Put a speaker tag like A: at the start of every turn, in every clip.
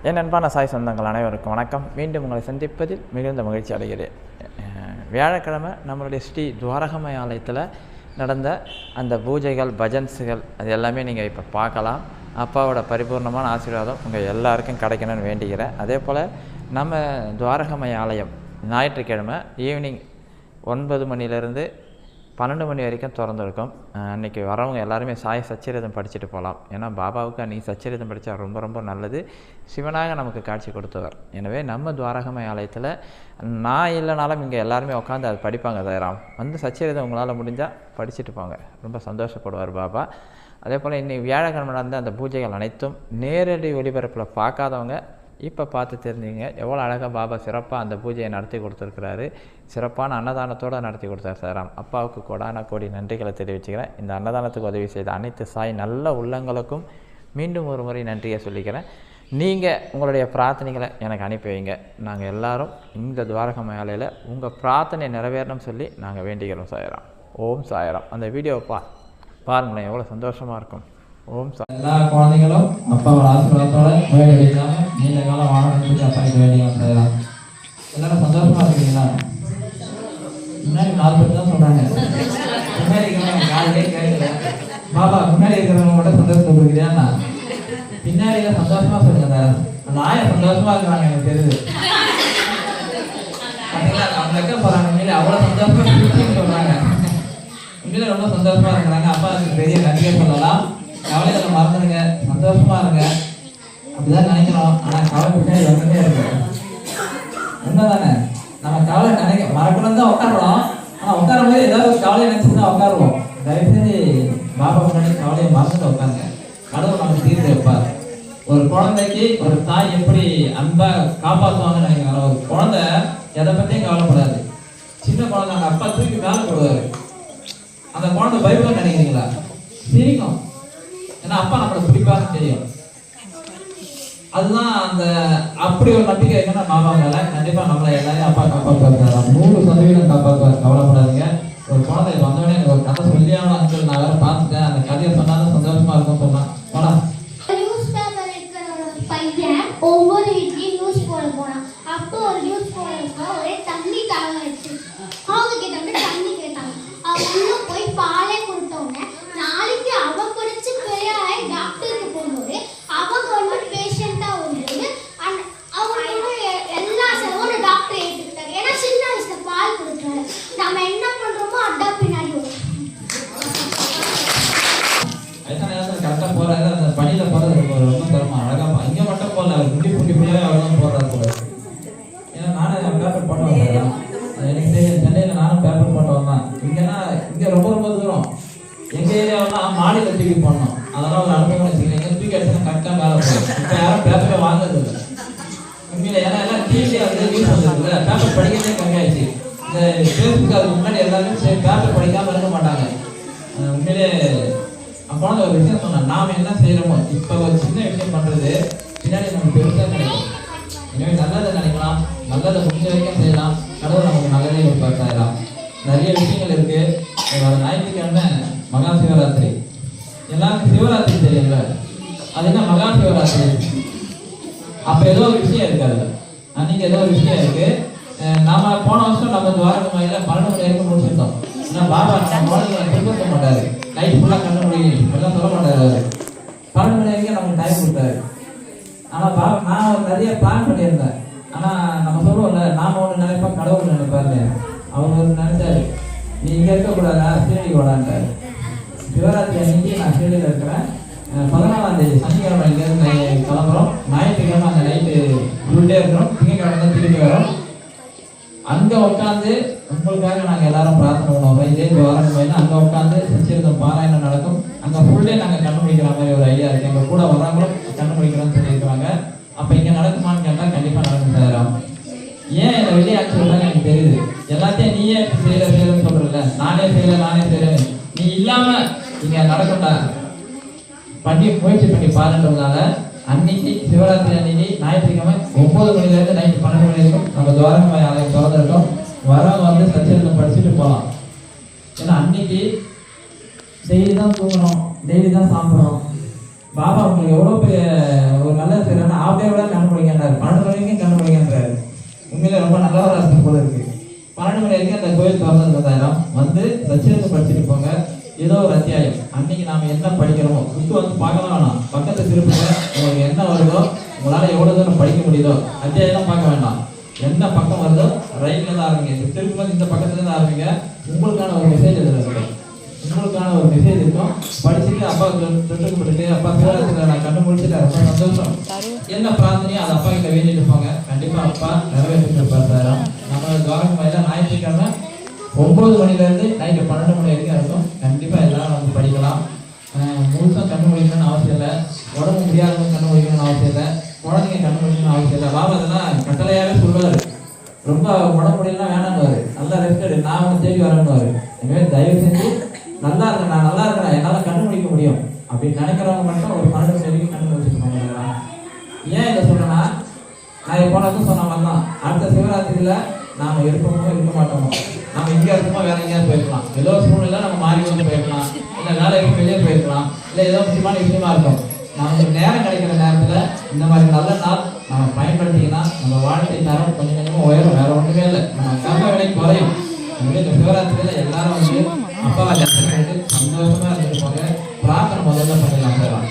A: என் அன்பான சாய் சொந்தங்கள் அனைவருக்கும் வணக்கம். மீண்டும் உங்களை சந்திப்பதில் மிகுந்த மகிழ்ச்சி அடைகிறேன். வியாழக்கிழமை நம்மளுடைய ஸ்ரீ துவாரகமய ஆலயத்தில் நடந்த அந்த பூஜைகள், பஜன்ஸுகள் அது எல்லாமே நீங்கள் இப்போ பார்க்கலாம். அப்பாவோட பரிபூர்ணமான ஆசீர்வாதம் உங்கள் எல்லாருக்கும் கிடைக்கணும்னு வேண்டிக்கிறேன். அதே போல் நம்ம துவாரகமய ஆலயம் ஞாயிற்றுக்கிழமை ஈவினிங் 9 மணிலேருந்து 12 மணி வரைக்கும் திறந்துருக்கும். அன்றைக்கி வரவங்க எல்லாருமே சாய் சச்சரிதம் படிச்சுட்டு போகலாம். ஏன்னா பாபாவுக்கு அன்றைக்கி சச்சரிதம் படித்தா ரொம்ப ரொம்ப நல்லது. சிவனாக நமக்கு காட்சி கொடுத்தவர். எனவே நம்ம துவாரகமய ஆலயத்தில் நான் இல்லைனாலும் இங்கே எல்லாருமே உட்காந்து அது படிப்பாங்க. தயாராம் வந்து சச்சரிதம் உங்களால் முடிஞ்சால் படிச்சுட்டு போங்க. ரொம்ப சந்தோஷப்படுவார் பாபா. அதே போல் இன்றைக்கி வியாழக்கிழமை நடந்த அந்த பூஜைகள் அனைத்தும் நேரடி ஒளிபரப்பில் பார்க்காதவங்க இப்போ பார்த்து தெரிஞ்சுங்க. எவ்வளோ அழகாக பாபா சிறப்பாக அந்த பூஜையை நடத்தி கொடுத்துருக்கிறாரு. சிறப்பான அன்னதானத்தோடு நடத்தி கொடுத்தார் சாராம். அப்பாவுக்கு கோடி நன்றிகளை தெரிவிச்சுக்கிறேன். இந்த அன்னதானத்துக்கு உதவி செய்த அனைத்து சாய் நல்ல உள்ளங்களுக்கும் மீண்டும் ஒரு முறை நன்றியை சொல்லிக்கிறேன். நீங்கள் உங்களுடைய பிரார்த்தனைகளை எனக்கு அனுப்பி வைங்க. நாங்கள் எல்லோரும் இந்த துவாரகமய ஆலயத்தில் உங்கள் பிரார்த்தனை நிறைவேறணும்னு சொல்லி நாங்கள் வேண்டிக்கிறோம் சாயராம். ஓம் சாயராம். அந்த வீடியோவை பாருங்களேன், எவ்வளோ சந்தோஷமாக இருக்கும். ஓம் சாய்.
B: எல்லா குழந்தைகளும் அப்பாவோட ஆசீர்வாதத்தோட நோய் அடிக்காம நீண்ட காலம் வாழணும்னு அப்பாய்க்கு வேண்டிக்கலாம் சாயராம். எல்லாரும் சந்தோஷமா இருக்கீங்களா? முன்னாடி 4 பேர் தான் சொல்றாங்க. முன்னாடி இருக்கிறவங்க காலையே கேட்கல. பாபா முன்னாடி இருக்கிறவங்க மட்டும் சந்தோஷத்தை கொடுக்குறியாண்ணா? பின்னாடி சந்தோஷமா சொல்லுங்க சார். அந்த ஆயம் சந்தோஷமா இருக்கிறாங்க. எனக்கு தெரியுது. பார்த்தீங்களா, அவங்க வைக்க போறாங்க. உண்மையிலே அவ்வளோ சந்தோஷமா சொல்றாங்க. உண்மையிலே ரொம்ப சந்தோஷமா இருக்கிறாங்க. அப்பா பெரிய நன்றியை சொல்லலாம். கவலைகளை மறந்துடுங்க, சந்தோஷமா இருங்க. அப்படிதான் நினைக்கிறோம். ஆனா கவலை பின்னாடி வந்துட்டே இருக்கு. உண்மைதானே? நம்ம கவலை மறக்கணும் தான் உட்காடுறோம். ஆனா உட்காரும் போது ஏதாவது ஒரு கவலையை நினைச்சுதான் உட்காருவோம். தயவு செஞ்சு பாபா முன்னாடி கவலையை மறந்துட்டு உட்காருங்க. கடவுள் நமக்கு தீர்த்து வைப்பார். ஒரு குழந்தைக்கு ஒரு தாய் எப்படி அன்பா காப்பாற்றுவாங்கன்னு நினைக்கிறாங்க. ஒரு குழந்தை எதை பத்தியும் கவலைப்படாது. சின்ன குழந்தை அந்த அப்பா தூக்கி மேலே போடுவாரு. அந்த குழந்தை பயப்பட நினைக்கிறீங்களா? சிரிக்கும். ஏன்னா அப்பா நம்மளை பிடிப்பாருன்னு தெரியும். அதுதான் அந்த அப்படி ஒரு நம்பிக்கை இருக்குன்னா மாமா மேல கண்டிப்பா நம்மளை எல்லாரையும் அப்பா காப்பாற்றுவார். 100% காப்பாற்றுவார். கவலைப்படாதீங்க. ஒரு குழந்தை வந்தோடனே எனக்கு ஒரு கதை சொல்லியான அங்கிள் நான் வேற பார்த்துட்டேன். அந்த கதையை சொன்னாலும் சந்தோஷமா இருக்கும் சொன்னான். போனா
C: நியூஸ் பேப்பர் இருக்கிற பையன் ஒவ்வொரு வீட்லயும் நியூஸ் போட போனான். அப்போ ஒரு நியூஸ் போடுறப்ப ஒரே தண்ணி தாகம் வச்சு அவங்க கிட்ட தண்ணி கேட்டாங்க. அவங்க போய் பாலே கொடுத்தவங்க நாளைக்கு அவ குடிச்சு பெரிய டாக்டருக்கு போகும்போது அவ கவர்மெண்ட் பேஷண்டா வந்து அவங்களோட எல்லா செலவும் டாக்டர் ஏற்றுக்கிட்டாரு. ஏன்னா சின்ன வயசுல பால் கொடுக்குறாரு. நம்ம என்ன பண்றோமோ அதான் பின்னாடி வரும்.
B: கரெக்டா போறாரு. அந்த பணியில போறது ரொம்ப தரமா அழகா இங்க மட்டும் போடல. அவர் புண்டி அவ்வளவுதான் போடுறாரு போல. ஏன்னா நானும் பேப்பர் போட்டு வந்தேன். எனக்கு தெரியும். சென்னையில நானும் பேப்பர் போட்டு வந்தேன். இங்க ரொம்ப தூரம். எங்க ஏரியாவெல்லாம் மாடியில தூக்கி போடணும். அதெல்லாம் ஒரு அனுபவம் வச்சுக்கிறேன். எங்க தூக்கி அடிச்சுன்னா கரெக்டா மேல போகும். இப்ப யாரும் பேப்பரை வாங்குறது இல்லை உண்மையில. ஏன்னா எல்லாம் டிவில வந்து நியூஸ் வந்துருக்குல்ல, பேப்பர் படிக்கிறதே கம்மியாயிடுச்சு. இந்த பேஸ்புக் அதுக்கு முன்னாடி எல்லாருமே பேப்பர் படிக்காம இருக்க மாட்டாங்க. உண்மையிலே அப்போ ஒரு விஷயம் சொன்னேன். நாம் என்ன செய்யறோமோ இப்போ ஒரு சின்ன விஷயம் பண்றது பின்னாடி நமக்கு பெருசா கிடைக்கும். எனவே நல்லதை நினைக்கலாம், நல்லதை முடிஞ்ச வரைக்கும் செய்யலாம். கடவுள் நமக்கு நல்லதே கொடுப்பாராம். நிறைய விஷயங்கள் இருக்கு. ஞாயிற்றுக்கிழமை மகா சிவராத்திரி. எல்லாருக்கும் சிவராத்திரி தெரியும்ல, அது என்ன மகா சிவராத்திரி? அப்ப ஏதோ ஒரு விஷயம் இருக்காது. அன்னைக்கு ஏதோ ஒரு விஷயம் இருக்கு. நாம போன வருஷம் நம்ம துவாரகமயில 12 மணி வரைக்கும் முடிச்சிருந்தோம். ஆனா பாபா நம்ம திருப்பத்த மாட்டாரு. நைட் ஃபுல்லா கண்ணு முடியும் எல்லாம் சொல்ல மாட்டாரு. அவரு 12 மணி வரைக்கும் நமக்கு டைம் கொடுத்தாரு. ஆனா பாபா நான் நிறைய பிளான் பண்ணியிருந்தேன். ஆனா நம்ம சொல்லுவோம்ல, நாம ஒண்ணு நினைப்போம், கடவுள் நினைப்பாரு. அவர் ஒரு நினைச்சாரு, நீ இங்க இருக்க கூடாதா, சீரடிக்கு வாடான்ட்டாரு. சிவராத்திரி அன்னைக்கு நான் சீரடியில் இருக்கிறேன். 14ஆம் தேதி சனிக்கிழமை இங்கேருந்து கிளம்புறோம். ஞாயிற்றுக்கிழமை அந்த நைட்டு ஃபுல்டே இருக்கிறோம். திங்கக்கிழமை தான் திரும்பி வரோம். அங்கே உட்காந்து உங்களுக்காக நாங்கள் எல்லாரும் பிரார்த்தனை பண்ணுவோம். இதே துவாரகமயில அங்கே உட்காந்து சச்சரிதம் பாராயணம் நடக்கும். அங்கே ஃபுல்டே நாங்கள் கண்டுபிடிக்கிற மாதிரி ஒரு ஐடியா இருக்குது. எங்கள் கூட வர்றவங்களும் கண்டுபிடிக்கிறோன்னு சொல்லியிருக்கிறாங்க. அப்போ இங்கே நடக்குமான்னு கேட்டால் கண்டிப்பாக நடக்கும் சார். ஏன் இந்த வெளியாட்சி சொல்றாங்க எனக்கு தெரியுது. எல்லாத்தையும் நீயே செய்யறன்னு சொல்றல, நானே செய்யறேன். நீ இல்லாம இங்க நடக்கட்டா முயற்சி பண்ணி பாருன்றதுனால அன்னைக்கு சிவராத்திரி அன்னைக்கு ஞாயிற்றுக்கிழமை 9 மணிலேருந்து நைட்டு 12 மணி வரைக்கும் நம்ம துவாரகமய ஆலயம் திறந்துருக்கோம். வரவங்க வந்து சச்சரிதம் படிச்சுட்டு போகலாம். ஏன்னா அன்னைக்கு டெய்லி தான் தூங்கணும், டெய்லி தான் சாப்பிட்றோம். பாபா உங்களுக்கு எவ்வளோ பெரிய ஒரு நல்லது செய்யறாங்கன்னா ஆஃபே விட கண்ணு முடிங்கன்றாரு, 12 மணி வரைக்கும் கண்ணு முடிங்கன்றாரு. உண்மையிலே ரொம்ப நல்ல ஒரு அர்த்தம் போல இருக்கு. 12 மணி வரைக்கும் அந்த கோயில் திறந்தது வந்து சச்சிரத்தை படிச்சுட்டு போங்க. ஏதோ ஒரு அத்தியாயம் அன்னைக்கு நாம என்ன படிக்கிறோமோ புக்கு வந்து பார்க்கலாம் வேணாம், பக்கத்தை திருப்புங்க. உங்களுக்கு என்ன வருதோ, உங்களால் எவ்வளோ தூரம் படிக்க முடியுதோ அத்தியாயம் பார்க்க வேண்டாம். என்ன பக்கம் வருதோ ரைட்ல தான் ஆரம்பிங்க. திருப்பும்போது இந்த பக்கத்துல தான் ஆரம்பிங்க. உங்களுக்கான ஒரு மெசேஜ் அதில் இருக்கும், உங்களுக்கான ஒரு மெசேஜ் இருக்கும். படிச்சுட்டு அப்பா தொட்டுக்கப்பட்டு அப்பா சிவராத்திரியில் நான் கண்டு முடிச்சுட்டு ரொம்ப சந்தோஷம். என்ன பிரார்த்தனையோ அதை அப்பா கிட்ட வேண்டிட்டு போங்க. கண்டிப்பா அப்பா நிறைவேற்றிட்டு இருப்பாரு. நம்ம துவாரகமாயில ஞாயிற்றுக்கிழமை 9 மணிலேருந்து நைட்டு 12 மணி வரைக்கும் இருக்கும். கண்டிப்பா எல்லாரும் வந்து படிக்கலாம். முழுசாக கண்ணு முடிக்கணும்னு அவசியம் இல்லை, உடம்பு முடியாதவங்க கண்ணு முடிக்கணும்னு அவசியம் இல்லை, குழந்தைங்க கண்ணு முடிக்கணும்னு அவசியம் இல்லை. பாபா அதெல்லாம் கட்டளையாகவே சொல்லுவார். ரொம்ப உடம்பு முடியலாம் வேணான்னு, நல்லா ரெஸ்ட் எடு, நான் வந்து தேடி வரேன்னு. எனவே தயவு செஞ்சு நல்லா இருக்கேன், நான் நல்லா இருக்கிறேன், என்னால் கண்ணு முடிக்க முடியும் அப்படின்னு நினைக்கிறவங்க மட்டும் ஒரு 12 மணி வரைக்கும் கண்ணு முடிச்சுட்டு. ஏன் இதை சொல்றேன்னா, நான் போனதும் சொன்ன மாதிரி தான், அடுத்த சிவராத்திரியில நாம இருப்போமோ இருக்க மாட்டோமோ, நம்ம இங்கே இருக்கோமோ வேற எங்கேயாவது போயிருக்கலாம், ஏதோ சூழ்நிலை நம்ம மாறி வந்து போயிருக்கலாம், இல்லை வேலைக்கு வெளியே போயிருக்கலாம், இல்லை ஏதோ முக்கியமான விஷயமா இருக்கும். நமக்கு நேரம் கிடைக்கிற நேரத்தில் இந்த மாதிரி நல்ல நாள் நம்ம பயன்படுத்திங்கன்னா நம்ம வாழ்க்கை தரம் கொஞ்சம் கொஞ்சமாக உயரும். வேற ஒன்றுமே இல்லை, நம்ம கர்ம விலை குறையும். இந்த சிவராத்திரியில் எல்லாரும் வந்து அப்பாவை தரிசனம் பண்ணிட்டு சந்தோஷமா இருந்துட்டு போங்க. பிரார்த்தனை முதல்ல பண்ணிடலாம் போகலாம்.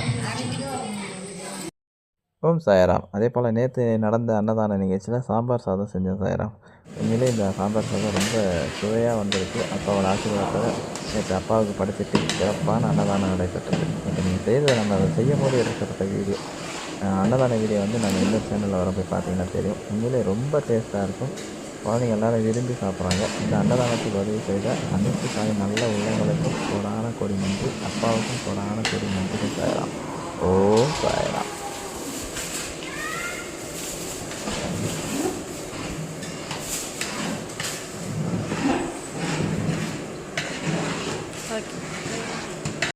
A: ஓம் சாய்ராம். அதே போல் நேற்று நடந்த அன்னதான நிகழ்ச்சியில் சாம்பார் சாதம் செஞ்சேன் சாய்ராம். உண்மையிலே இந்த சாம்பார் சாதம் ரொம்ப சுவையாக வந்திருக்கு. அப்பாவோட ஆசீர்வாதத்தை நேற்று அப்பாவுக்கு படைச்சிட்டு சிறப்பான அன்னதானம் நடைபெற்றது. இப்போ நீங்கள் செய்ததை நம்ம அதை செய்யும் போது எடுக்கப்பட்ட வீடியோ, அன்னதான வீடியோ வந்து நம்ம இந்த சேனலில் வர போய் பார்த்தீங்கன்னா தெரியும். உண்மையிலே ரொம்ப டேஸ்ட்டாக இருக்கும். குழந்தைங்க எல்லோரும் விரும்பி சாப்பிட்றாங்க. இந்த அன்னதானத்துக்கு உதவி செய்த அனைத்து தாய் நல்ல உள்ளங்களுக்கும் கோடான கோடி நன்றி. அப்பாவுக்கும் கோடான கோடி நன்றி சாய்ராம். ஓம் சாய்ராம்.
D: Okay.